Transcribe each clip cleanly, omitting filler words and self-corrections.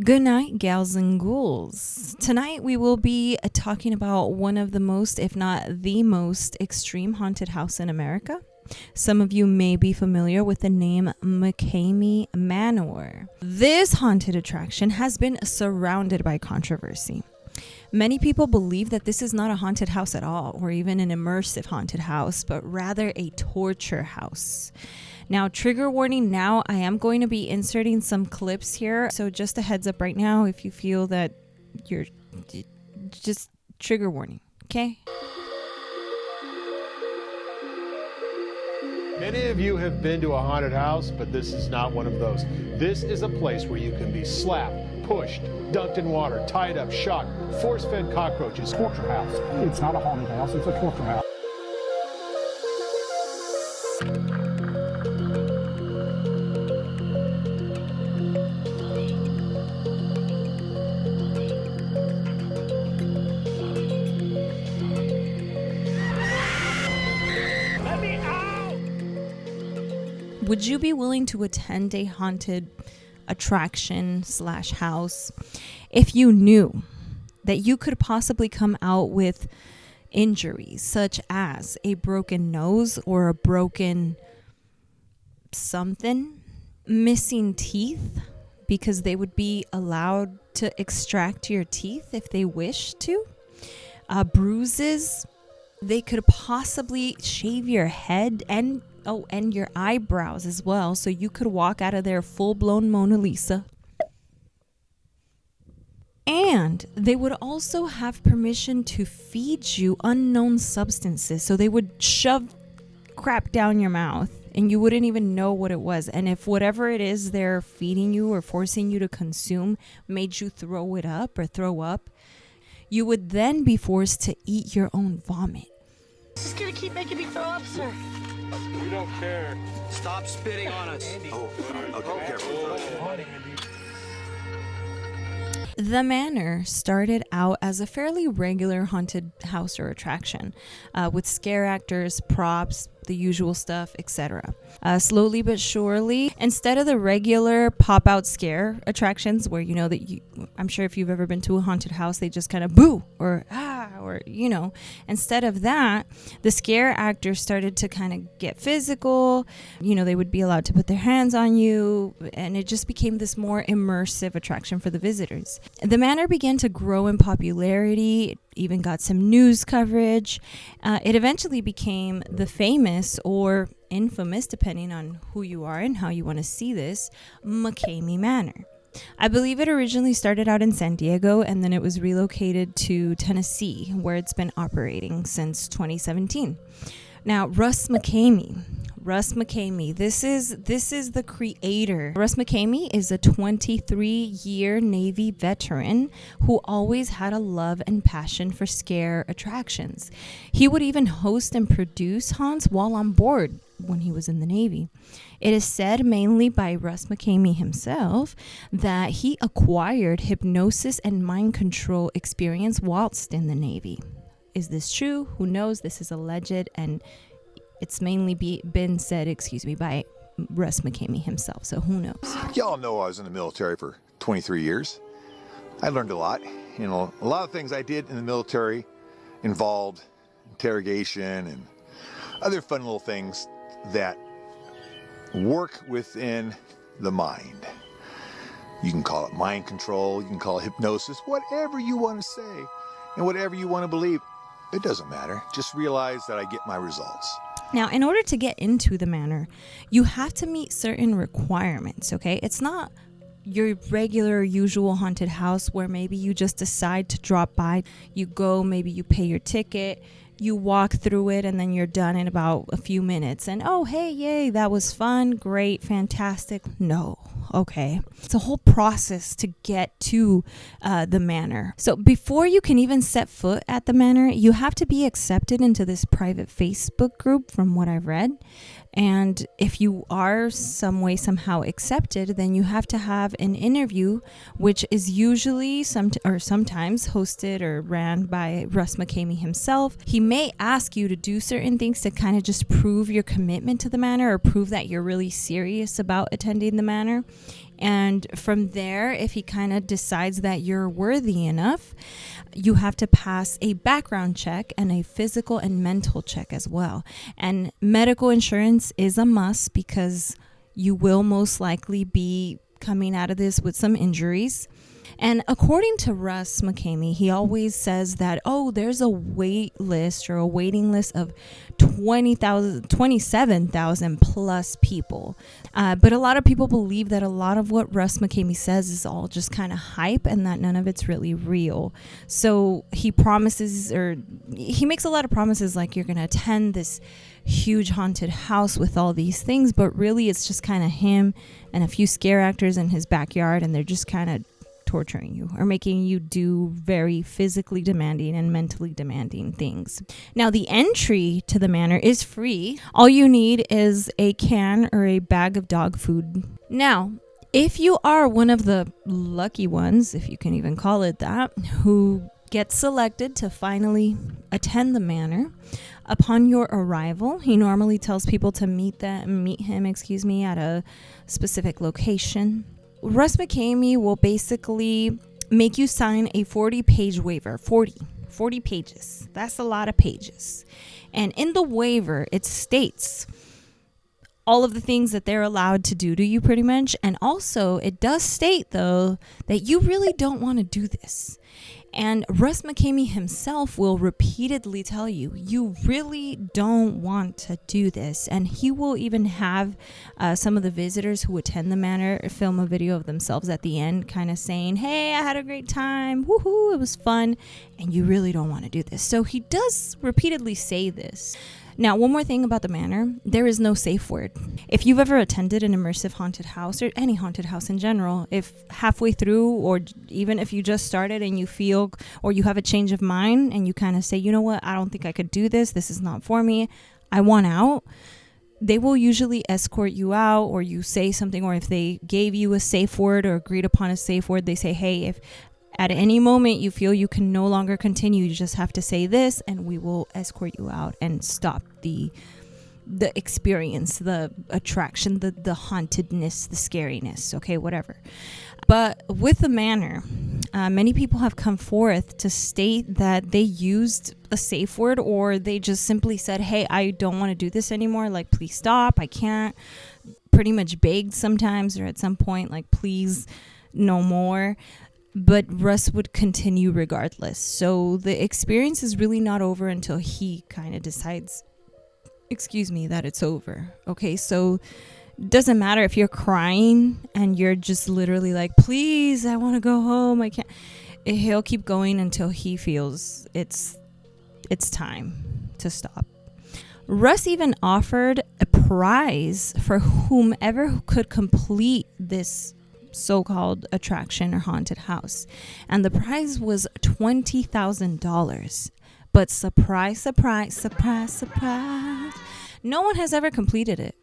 Good night, gals and ghouls. Tonight we will be talking about one of the most, if not the most, extreme haunted house in America. Some of you may be familiar with the name Mcamey Manor. This haunted attraction has been surrounded by controversy. Many people believe that this is not a haunted house at all, or even an immersive haunted house, but rather a torture house. Now, trigger warning, now I am going to be inserting some clips here. So just a heads up right now, if you feel that you're just trigger warning, okay? Many of you have been to a haunted house, but this is not one of those. This is a place where you can be slapped, pushed, dunked in water, tied up, shocked, force-fed cockroaches. Torture house. It's not a haunted house, it's a torture house. Would you be willing to attend a haunted attraction / house if you knew that you could possibly come out with injuries such as a broken nose or a broken something, missing teeth because they would be allowed to extract your teeth if they wish to, bruises, they could possibly shave your head and your eyebrows as well, so you could walk out of there full-blown Mona Lisa. And they would also have permission to feed you unknown substances. So they would shove crap down your mouth and you wouldn't even know what it was. And if whatever it is they're feeding you or forcing you to consume made you throw it up or throw up, you would then be forced to eat your own vomit. This is gonna keep making me throw up, sir. We don't care. Stop spitting on us. Oh, okay, careful. The manor started out as a fairly regular haunted house or attraction with scare actors, props, the usual stuff, etc. Slowly but surely, instead of the regular pop-out scare attractions where I'm sure if you've ever been to a haunted house, they just kind of boo or instead of that, the scare actors started to kind of get physical. They would be allowed to put their hands on you, and it just became this more immersive attraction for the visitors. The manor began to grow in popularity. It even got some news coverage. It eventually became the famous or infamous, depending on who you are and how you want to see this, Mcamey Manor. I believe it originally started out in San Diego and then it was relocated to Tennessee, where it's been operating since 2017. Now, Russ Mcamey, this is the creator. Russ Mcamey is a 23-year Navy veteran who always had a love and passion for scare attractions. He would even host and produce haunts while on board when he was in the Navy. It is said, mainly by Russ Mcamey himself, that he acquired hypnosis and mind control experience whilst in the Navy. Is this true? Who knows? This is alleged, and it's mainly been said, by Russ Mcamey himself, so who knows? Y'all know I was in the military for 23 years. I learned a lot. A lot of things I did in the military involved interrogation and other fun little things that work within the mind. You can call it mind control, you can call it hypnosis, whatever you want to say and whatever you want to believe. It doesn't matter. Just realize that I get my results. Now, in order to get into the manor, you have to meet certain requirements, okay? It's not your regular, usual haunted house where maybe you just decide to drop by. You go, maybe you pay your ticket, you walk through it, and then you're done in about a few minutes. And, oh, hey, yay, that was fun, great, fantastic. No, okay. It's a whole process to get to the manor. So before you can even set foot at the manor, you have to be accepted into this private Facebook group, from what I've read. And if you are somehow accepted, then you have to have an interview, which is usually sometimes hosted or ran by Russ Mcamey himself. He may ask you to do certain things to kind of just prove your commitment to the manor or prove that you're really serious about attending the manor. And from there, if he kind of decides that you're worthy enough, you have to pass a background check and a physical and mental check as well. And medical insurance is a must because you will most likely be coming out of this with some injuries. And according to Russ Mcamey, he always says that, oh, there's a wait list or a waiting list of 27,000 plus people. But a lot of people believe that a lot of what Russ Mcamey says is all just kind of hype and that none of it's really real. So he promises, or he makes a lot of promises like you're going to attend this huge haunted house with all these things, but really it's just kind of him and a few scare actors in his backyard, and they're just kind of torturing you or making you do very physically demanding and mentally demanding things. Now, the entry to the manor is free. All you need is a can or a bag of dog food. Now, if you are one of the lucky ones, if you can even call it that, who gets selected to finally attend the manor, upon your arrival, he normally tells people to meet him at a specific location. Russ Mcamey will basically make you sign a 40-page waiver. 40 pages. That's a lot of pages. And in the waiver, it states all of the things that they're allowed to do to you pretty much. And also, it does state, though, that you really don't want to do this. And Russ Mcamey himself will repeatedly tell you, you really don't want to do this. And he will even have some of the visitors who attend the manor film a video of themselves at the end, kind of saying, hey, I had a great time. Woohoo, it was fun. And you really don't want to do this. So he does repeatedly say this. Now, one more thing about the manor, there is no safe word. If you've ever attended an immersive haunted house or any haunted house in general, if halfway through or even if you just started and you feel or you have a change of mind and you kind of say, you know what, I don't think I could do this. This is not for me. I want out. They will usually escort you out, or you say something, or if they gave you a safe word or agreed upon a safe word, they say, hey, if at any moment you feel you can no longer continue, you just have to say this and we will escort you out and stop the experience, the attraction, the hauntedness, the scariness, okay, whatever. But with the manor, many people have come forth to state that they used a safe word, or they just simply said, hey, I don't want to do this anymore. Like, please stop. I can't. Pretty much begged sometimes, or at some point, like, please, no more. But Russ would continue regardless. So the experience is really not over until he kind of decides, that it's over. Okay, so it doesn't matter if you're crying and you're just literally like, please, I want to go home. I can't. He'll keep going until he feels it's time to stop. Russ even offered a prize for whomever could complete this so-called attraction or haunted house, and the prize was $20,000. But surprise, no one has ever completed it,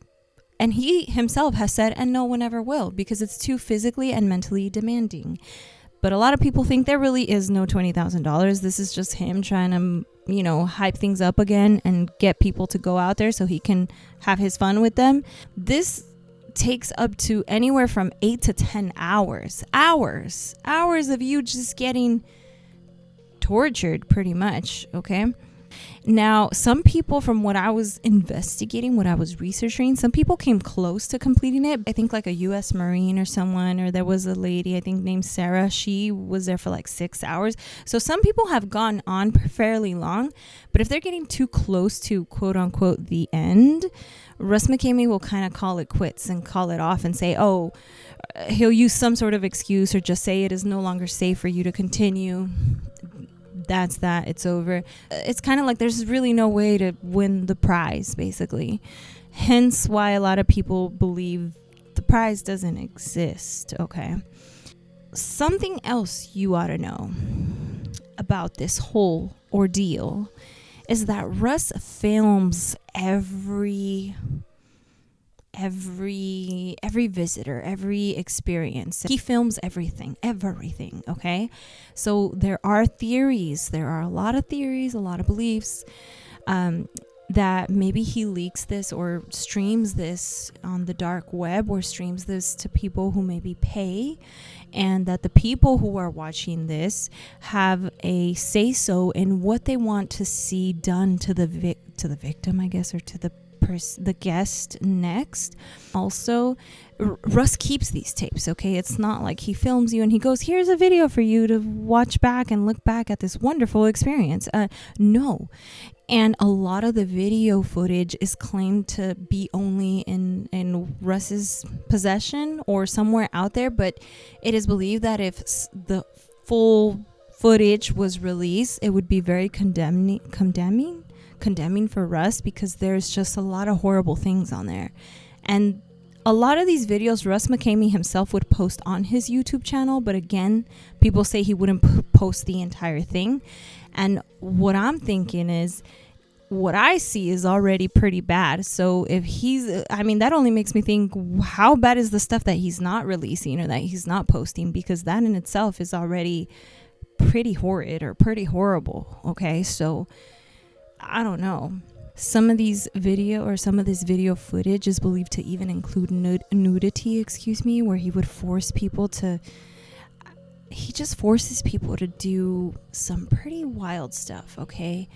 and he himself has said, and no one ever will, because it's too physically and mentally demanding. But a lot of people think there really is no $20,000. This is just him trying to hype things up again and get people to go out there so he can have his fun with them. This takes up to anywhere from 8 to 10 hours of you just getting tortured, pretty much. Okay, now some people, from what I was investigating, what I was researching, some people came close to completing it. I think like a US Marine or someone, or there was a lady I think named Sarah, she was there for like 6 hours. So some people have gone on fairly long, but if they're getting too close to quote unquote the end, Russ Mcamey will kind of call it quits and call it off and say, oh, he'll use some sort of excuse or just say it is no longer safe for you to continue. That's that. It's over. It's kind of like there's really no way to win the prize, basically. Hence why a lot of people believe the prize doesn't exist, okay? Something else you ought to know about this whole ordeal is that Russ films every visitor, every experience. He films everything, okay? So there are theories. There are a lot of theories, a lot of beliefs. that maybe he leaks this or streams this on the dark web, or streams this to people who maybe pay, and that the people who are watching this have a say so in what they want to see done to the victim, I guess, or to the guest next. Also, Russ keeps these tapes, okay? It's not like he films you and he goes, here's a video for you to watch back and look back at this wonderful experience. No. And a lot of the video footage is claimed to be only in Russ's possession or somewhere out there, but it is believed that if the full footage was released, it would be very condemning for Russ, because there's just a lot of horrible things on there. And a lot of these videos Russ Mcamey himself would post on his YouTube channel, but again, people say he wouldn't post the entire thing. And what I'm thinking is, what I see is already pretty bad. So if that only makes me think, how bad is the stuff that he's not releasing or that he's not posting? Because that in itself is already pretty horrid or pretty horrible. Okay, so I don't know. Some of this video footage is believed to even include nudity, where he would force people to, he just forces people to do some pretty wild stuff, okay?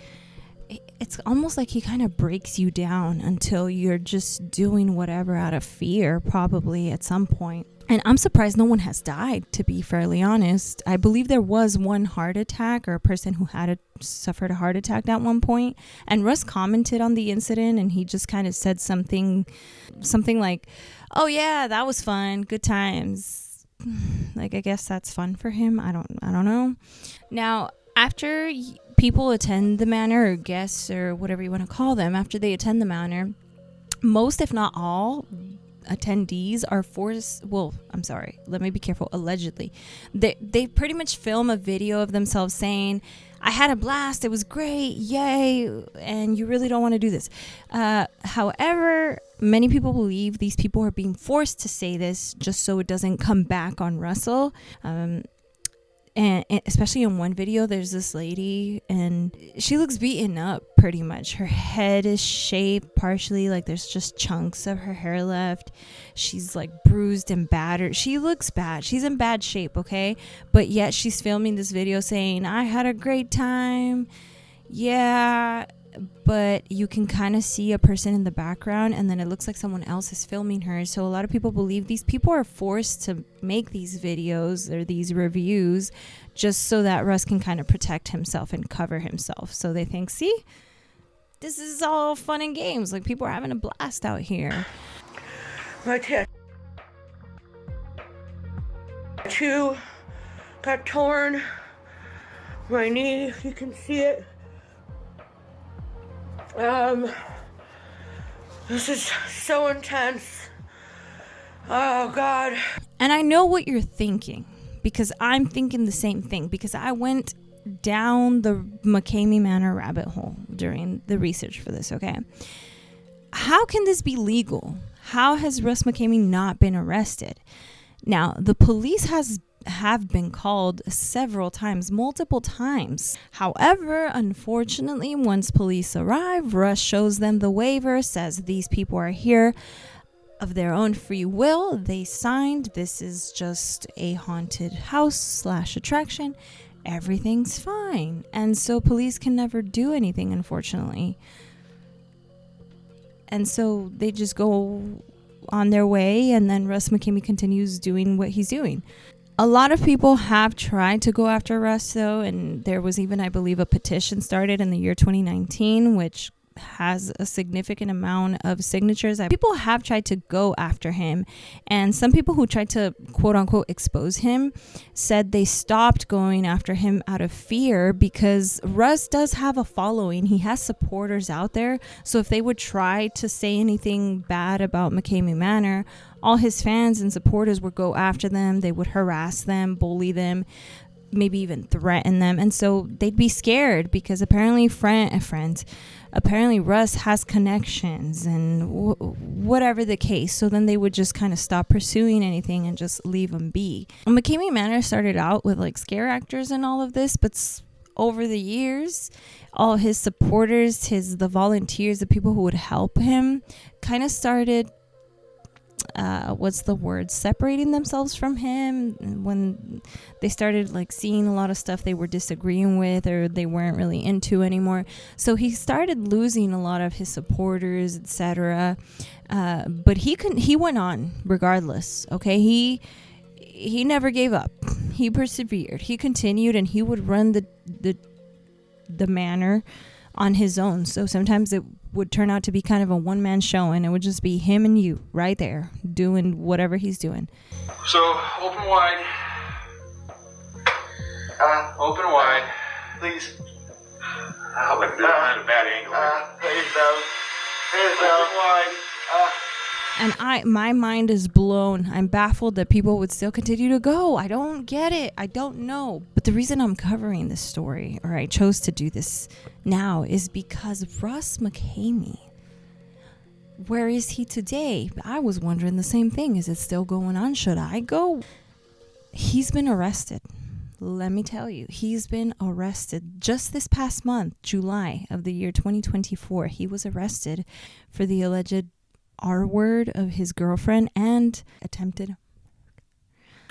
It's almost like he kind of breaks you down until you're just doing whatever out of fear, probably at some point. And I'm surprised no one has died, to be fairly honest. I believe there was one heart attack, or a person who suffered a heart attack at one point. And Russ commented on the incident, and he just kind of said something like, "Oh yeah, that was fun, good times." Like, I guess that's fun for him. I don't know. Now, after people attend the manor, or guests, or whatever you want to call them, after they attend the manor, most, if not all, attendees are forced, let me be careful, allegedly, they pretty much film a video of themselves saying, "I had a blast, it was great, yay, and you really don't want to do this." However, many people believe these people are being forced to say this just so it doesn't come back on Russell. And especially in one video, there's this lady and she looks beaten up pretty much. Her head is shaved partially, like there's just chunks of her hair left. She's like bruised and battered. She looks bad. She's in bad shape, okay? But yet she's filming this video saying, "I had a great time." Yeah, but you can kind of see a person in the background, and then it looks like someone else is filming her. So a lot of people believe these people are forced to make these videos or these reviews just so that Russ can kind of protect himself and cover himself. So they think, see, this is all fun and games. Like, people are having a blast out here. My tattoo got torn. My knee, if you can see it. This is so intense. Oh God. And I know what you're thinking, because I'm thinking the same thing, because I went down the Mcamey Manor rabbit hole during the research for this, okay? How can this be legal? How has Russ Mcamey not been arrested? Now, the police have been called several times, multiple times. However, unfortunately, once police arrive, Russ shows them the waiver, says these people are here of their own free will. They signed. This is just a haunted house / attraction. Everything's fine. And so police can never do anything, unfortunately. And so they just go on their way, and then Russ Mcamey continues doing what he's doing. A lot of people have tried to go after Russ, though, and there was even, I believe, a petition started in the year 2019, which has a significant amount of signatures. People have tried to go after him, and some people who tried to quote-unquote expose him said they stopped going after him out of fear, because Russ does have a following. He has supporters out there, so if they would try to say anything bad about Mcamey Manor, all his fans and supporters would go after them. They would harass them, bully them, maybe even threaten them. And so they'd be scared, because apparently apparently Russ has connections and whatever the case. So then they would just kind of stop pursuing anything and just leave them be. Mcamey Manor started out with like scare actors and all of this, but over the years, all his supporters, the volunteers, the people who would help him kind of started separating themselves from him when they started like seeing a lot of stuff they were disagreeing with or they weren't really into anymore. So he started losing a lot of his supporters, etc. But he went on regardless. Okay, he never gave up. He persevered. He continued, and he would run the manor on his own. So sometimes it would turn out to be kind of a one-man show, and it would just be him and you right there doing whatever he's doing. So, open wide. Open wide. Please. Oh, look, this is a bad angle. Please, though. Open wide. And my mind is blown. I'm baffled that people would still continue to go. I don't get it. I don't know. But the reason I'm covering this story, or I chose to do this now, is because Russ Mcamey, where is he today? I was wondering the same thing. Is it still going on? Should I go? He's been arrested. Let me tell you, he's been arrested just this past month, July of the year 2024. He was arrested for the alleged R-word of his girlfriend and attempted.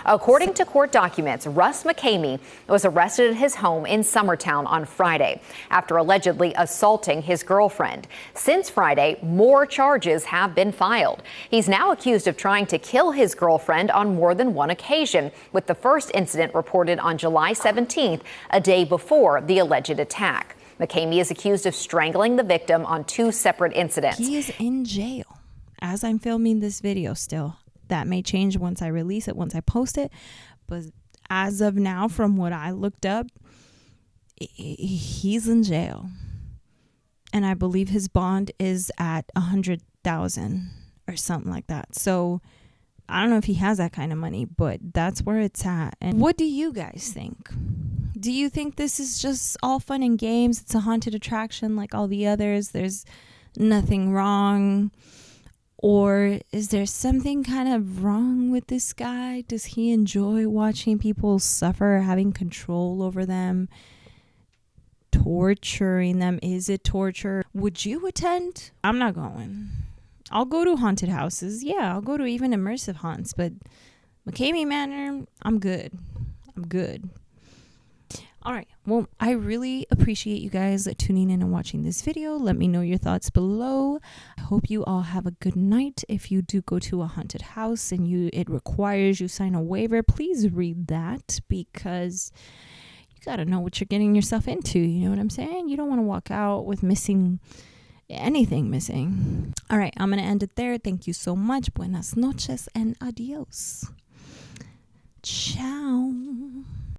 According to court documents, Russ Mcamey was arrested at his home in Summertown on Friday after allegedly assaulting his girlfriend. Since Friday, more charges have been filed. He's now accused of trying to kill his girlfriend on more than one occasion, with the first incident reported on July 17th, a day before the alleged attack. Mcamey is accused of strangling the victim on 2 separate incidents. He is in jail as I'm filming this video still. That may change once I release it, once I post it. But as of now, from what I looked up, he's in jail. And I believe his bond is at $100,000 or something like that. So I don't know if he has that kind of money, but that's where it's at. And what do you guys think? Do you think this is just all fun and games? It's a haunted attraction like all the others. There's nothing wrong. Or is there something kind of wrong with this guy? Does he enjoy watching people suffer, having control over them, torturing them? Is it torture? Would you attend? I'm not going. I'll go to haunted houses. Yeah, I'll go to even immersive haunts. But Mcamey Manor, I'm good. I'm good. All right. Well, I really appreciate you guys tuning in and watching this video. Let me know your thoughts below. I hope you all have a good night. If you do go to a haunted house and it requires you sign a waiver, please read that, because you got to know what you're getting yourself into. You know what I'm saying? You don't want to walk out with anything missing. All right. I'm going to end it there. Thank you so much. Buenas noches and adios. Ciao.